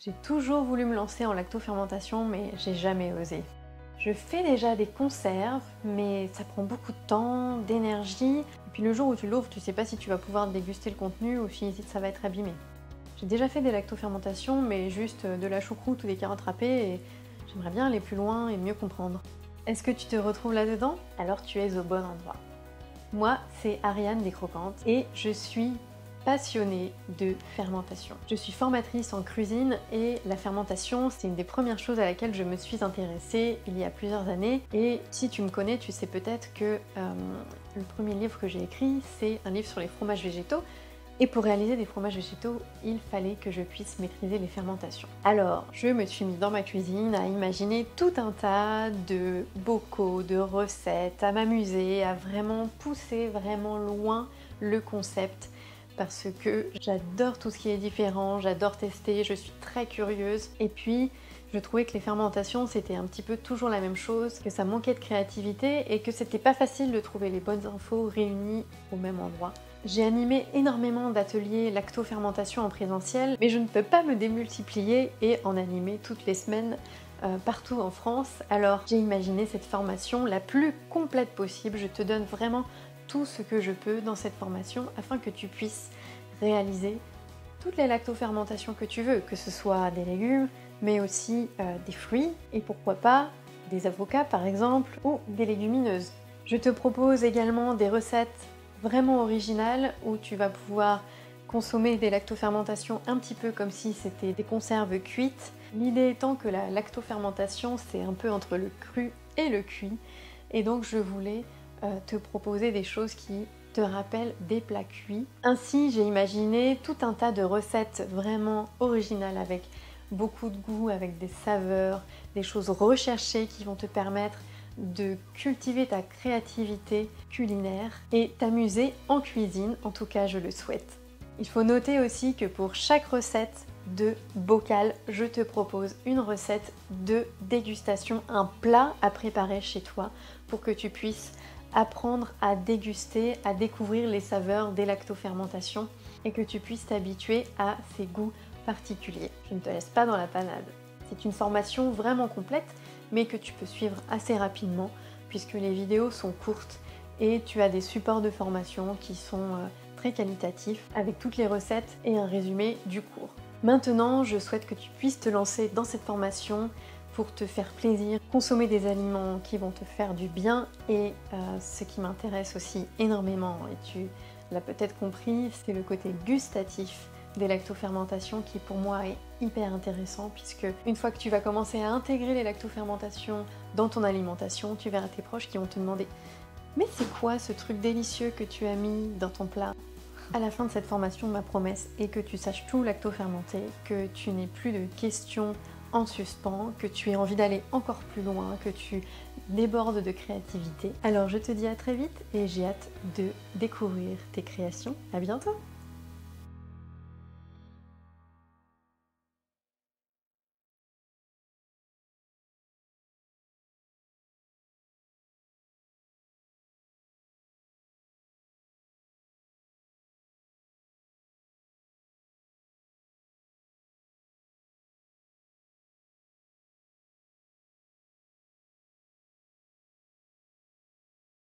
J'ai toujours voulu me lancer en lactofermentation, mais j'ai jamais osé. Je fais déjà des conserves, mais ça prend beaucoup de temps, d'énergie, et puis le jour où tu l'ouvres, tu sais pas si tu vas pouvoir déguster le contenu ou si ça va être abîmé. J'ai déjà fait des lactofermentations, mais juste de la choucroute ou des carottes râpées, et j'aimerais bien aller plus loin et mieux comprendre. Est-ce que tu te retrouves là-dedans? Alors tu es au bon endroit. Moi, c'est Ariane des Croquantes et je suis passionnée de fermentation. Je suis formatrice en cuisine et la fermentation, c'est une des premières choses à laquelle je me suis intéressée il y a plusieurs années. Et si tu me connais, tu sais peut-être que le premier livre que j'ai écrit, c'est un livre sur les fromages végétaux. Et pour réaliser des fromages végétaux, il fallait que je puisse maîtriser les fermentations. Alors, je me suis mise dans ma cuisine à imaginer tout un tas de bocaux, de recettes, à m'amuser, à vraiment pousser vraiment loin le concept parce que j'adore tout ce qui est différent, j'adore tester, je suis très curieuse. Et puis, je trouvais que les fermentations, c'était un petit peu toujours la même chose, que ça manquait de créativité et que c'était pas facile de trouver les bonnes infos réunies au même endroit. J'ai animé énormément d'ateliers lactofermentation en présentiel, mais je ne peux pas me démultiplier et en animer toutes les semaines partout en France. Alors j'ai imaginé cette formation la plus complète possible. Je te donne vraiment tout ce que je peux dans cette formation afin que tu puisses réaliser toutes les lactofermentations que tu veux, que ce soit des légumes, mais aussi des fruits et pourquoi pas des avocats par exemple ou des légumineuses. Je te propose également des recettes vraiment originales où tu vas pouvoir consommer des lactofermentations un petit peu comme si c'était des conserves cuites. L'idée étant que la lactofermentation c'est un peu entre le cru et le cuit et donc je voulais te proposer des choses qui te rappellent des plats cuits. Ainsi j'ai imaginé tout un tas de recettes vraiment originales avec beaucoup de goût, avec des saveurs, des choses recherchées qui vont te permettre de cultiver ta créativité culinaire et t'amuser en cuisine, en tout cas je le souhaite. Il faut noter aussi que pour chaque recette de bocal, je te propose une recette de dégustation, un plat à préparer chez toi pour que tu puisses apprendre à déguster, à découvrir les saveurs des lactofermentations et que tu puisses t'habituer à ces goûts particuliers. Je ne te laisse pas dans la panade. C'est une formation vraiment complète mais que tu peux suivre assez rapidement puisque les vidéos sont courtes et tu as des supports de formation qui sont très qualitatifs avec toutes les recettes et un résumé du cours. Maintenant, je souhaite que tu puisses te lancer dans cette formation pour te faire plaisir, consommer des aliments qui vont te faire du bien et ce qui m'intéresse aussi énormément, et tu l'as peut-être compris, c'est le côté gustatif des lactofermentations qui pour moi est hyper intéressant puisque une fois que tu vas commencer à intégrer les lactofermentations dans ton alimentation, tu verras tes proches qui vont te demander « Mais c'est quoi ce truc délicieux que tu as mis dans ton plat ?» À la fin de cette formation, ma promesse est que tu saches tout lactofermenter, que tu n'aies plus de questions en suspens, que tu aies envie d'aller encore plus loin, que tu débordes de créativité. Alors je te dis à très vite et j'ai hâte de découvrir tes créations. À bientôt!